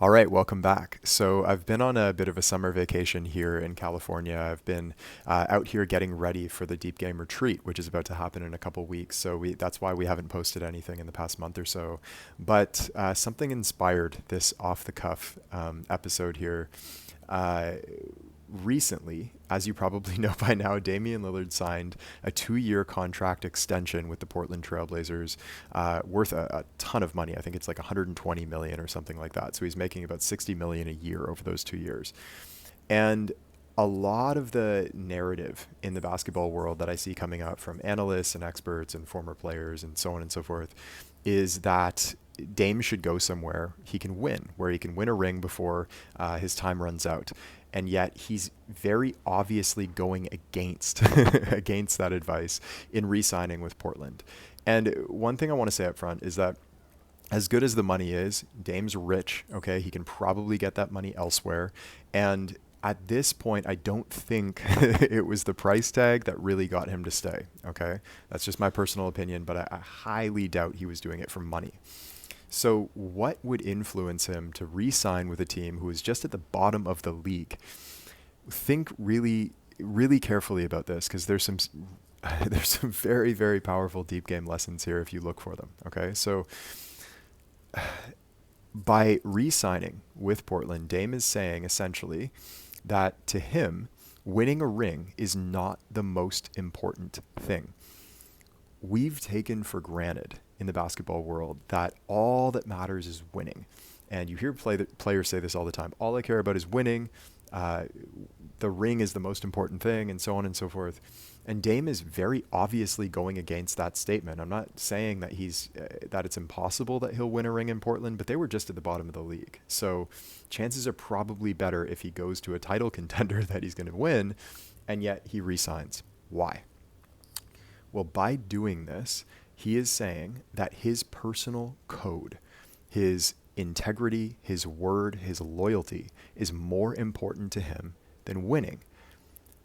All right, welcome back. So I've been on a bit of a summer vacation here in California. I've been out here getting ready for the Deep Game Retreat, which is about to happen in a couple weeks. So that's why we haven't posted anything in the past month or so. But something inspired this off-the-cuff episode here. Uh, Recently, as you probably know by now, Damian Lillard signed a 2-year contract extension with the Portland Trailblazers, worth a ton of money. I think it's like 120 million or something like that. So he's making about 60 million a year over those 2 years. And a lot of the narrative in the basketball world that I see coming out from analysts and experts and former players and so on and so forth is that Dame should go somewhere he can win, where he can win a ring before his time runs out. And yet he's very obviously going against against that advice in re-signing with Portland. And one thing I want to say up front is that as good as the money is, Dame's rich, okay? He can probably get that money elsewhere. And at this point, I don't think it was the price tag that really got him to stay, okay? That's just my personal opinion, but I highly doubt he was doing it for money. So, what would influence him to re sign with a team who is just at the bottom of the league? Think really, really carefully about this because there's some. There's some very, very powerful deep game lessons here if you look for them. Okay. So, by re signing with Portland, Dame is saying essentially that to him, winning a ring is not the most important thing. We've taken for granted in the basketball world that all that matters is winning. And you hear players say this all the time. All I care about is winning. Uh, the ring is the most important thing, and so on and so forth. And Dame is very obviously going against that statement. I'm not saying that that it's impossible that he'll win a ring in Portland, but they were just at the bottom of the league. So chances are probably better if he goes to a title contender that he's going to win, and yet he resigns. Why? Well, by doing this, he is saying that his personal code, his integrity, his word, his loyalty is more important to him than winning.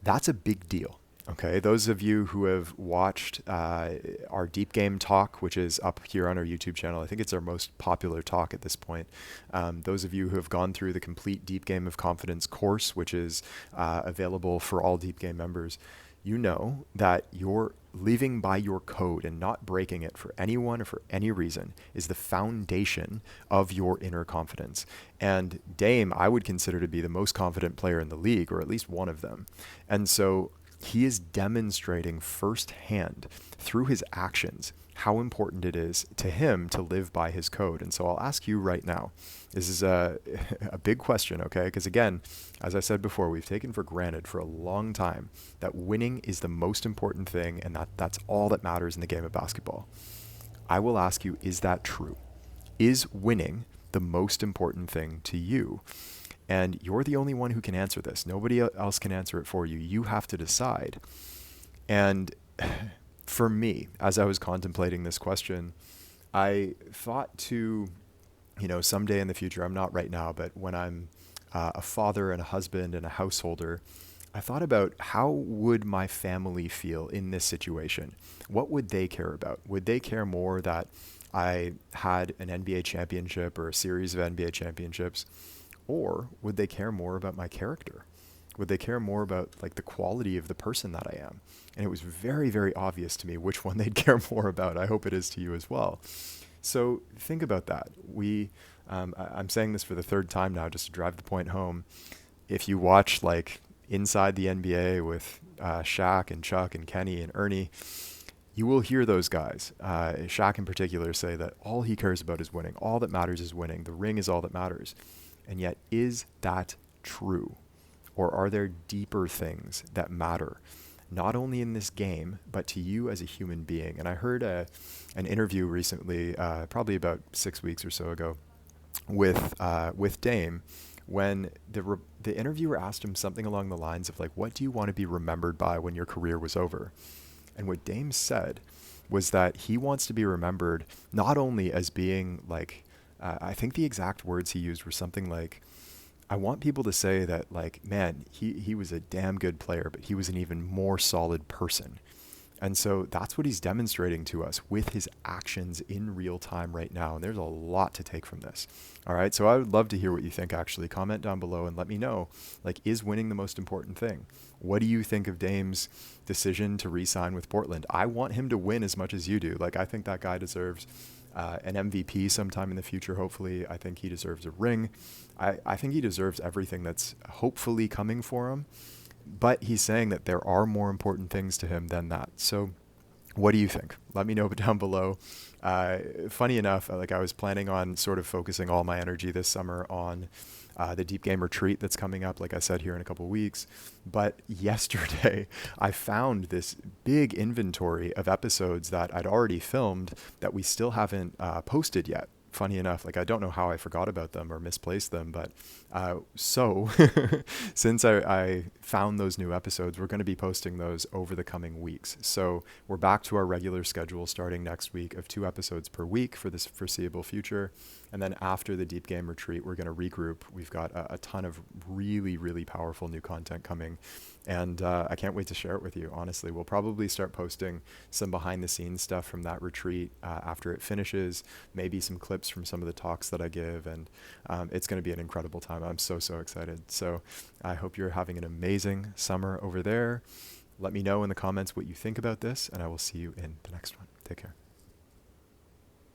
That's a big deal. Okay, those of you who have watched our Deep Game talk, which is up here on our YouTube channel, I think it's our most popular talk at this point. Those of you who have gone through the complete Deep Game of Confidence course, which is available for all Deep Game members, you know that you're living by your code and not breaking it for anyone or for any reason is the foundation of your inner confidence. And Dame, I would consider to be the most confident player in the league, or at least one of them. And so he is demonstrating firsthand through his actions how important it is to him to live by his code. And so I'll ask you right now, this is a big question, okay? Because again, as I said before, we've taken for granted for a long time that winning is the most important thing and that's all that matters in the game of basketball. I will ask you, is that true? Is winning the most important thing to you? And you're the only one who can answer this. Nobody else can answer it for you. You have to decide. And for me, as I was contemplating this question, I thought to, someday in the future, I'm not right now, but when I'm a father and a husband and a householder, I thought about how would my family feel in this situation? What would they care about? Would they care more that I had an NBA championship or a series of NBA championships? Or would they care more about my character? Would they care more about like the quality of the person that I am? And it was very, very obvious to me which one they'd care more about. I hope it is to you as well. So think about that. I'm saying this for the third time now, just to drive the point home. If you watch like Inside the NBA with Shaq and Chuck and Kenny and Ernie, you will hear those guys, Shaq in particular, say that all he cares about is winning. All that matters is winning. The ring is all that matters. And yet, is that true? Or are there deeper things that matter, not only in this game, but to you as a human being? And I heard an interview recently, probably about 6 weeks or so ago, with Dame, when the interviewer asked him something along the lines of like, what do you want to be remembered by when your career was over? And what Dame said was that he wants to be remembered not only as being like, I think the exact words he used were something like, I want people to say that like, man, he was a damn good player, but he was an even more solid person. And so that's what he's demonstrating to us with his actions in real time right now. And there's a lot to take from this. All right. So I would love to hear what you think, actually. Comment down below and let me know, like, is winning the most important thing? What do you think of Dame's decision to re-sign with Portland? I want him to win as much as you do. Like, I think that guy deserves an MVP sometime in the future, hopefully. I think he deserves a ring. I think he deserves everything that's hopefully coming for him. But he's saying that there are more important things to him than that. So what do you think? Let me know down below. Funny enough, like, I was planning on sort of focusing all my energy this summer on the Deep Game Retreat that's coming up, like I said, here in a couple of weeks. But yesterday, I found this big inventory of episodes that I'd already filmed that we still haven't posted yet. Funny enough, like, I don't know how I forgot about them or misplaced them, but so since I found those new episodes, we're going to be posting those over the coming weeks. So we're back to our regular schedule starting next week of 2 episodes per week for this foreseeable future. And then after the Deep Game Retreat, we're going to regroup. We've got a ton of really, really powerful new content coming. And I can't wait to share it with you, honestly. We'll probably start posting some behind-the-scenes stuff from that retreat after it finishes, maybe some clips from some of the talks that I give, and it's going to be an incredible time. I'm so excited. So I hope you're having an amazing summer over there. Let me know in the comments what you think about this, and I will see you in the next one. Take care.